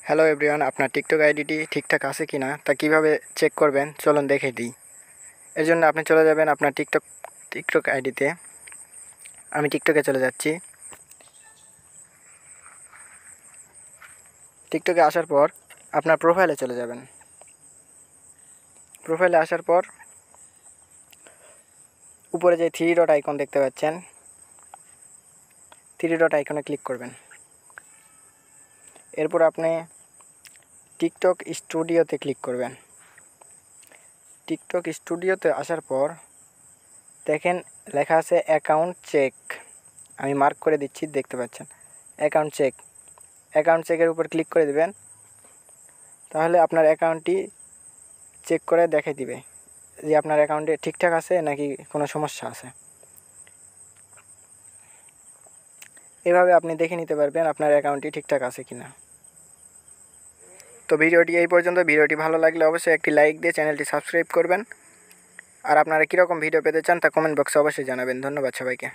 Hello everyone, আপনার TikTok আইডিটি ঠিকঠাক আছে কি না তা কীভাবে চেক করবেন চলুন দেখে দিই। এর জন্য আপনি চলে যাবেন আপনার টিকটক আইডিতে। আমি টিকটকে চলে যাচ্ছি। টিকটকে আসার পর আপনার প্রোফাইলে চলে যাবেন। প্রোফাইলে আসার পর উপরে যে থ্রি ডট আইকন দেখতে পাচ্ছেন, থ্রি ডট আইকনে ক্লিক করবেন। এরপর আপনি টিকটক স্টুডিওতে ক্লিক করবেন। টিকটক স্টুডিওতে আসার পর দেখেন লেখা আছে অ্যাকাউন্ট চেক। আমি মার্ক করে দিচ্ছি, দেখতে পাচ্ছেন অ্যাকাউন্ট চেক। অ্যাকাউন্ট চেকের উপর ক্লিক করে দেবেন, তাহলে আপনার অ্যাকাউন্টটি চেক করে দেখিয়ে দিবে যে আপনার অ্যাকাউন্টে ঠিকঠাক আছে নাকি কোনো সমস্যা আছে। এভাবে আপনি দেখে নিতে পারবেন আপনার অ্যাকাউন্টটি ঠিকঠাক আছে কিনা। তো ভিডিওটি এই পর্যন্ত। ভিডিওটি ভালো লাগলে অবশ্যই একটি লাইক দিয়ে চ্যানেলটি সাবস্ক্রাইব করবেন। আর আপনারা কীরকম ভিডিও পেতে চান তা কমেন্ট বক্সে অবশ্যই জানাবেন। ধন্যবাদ সবাইকে।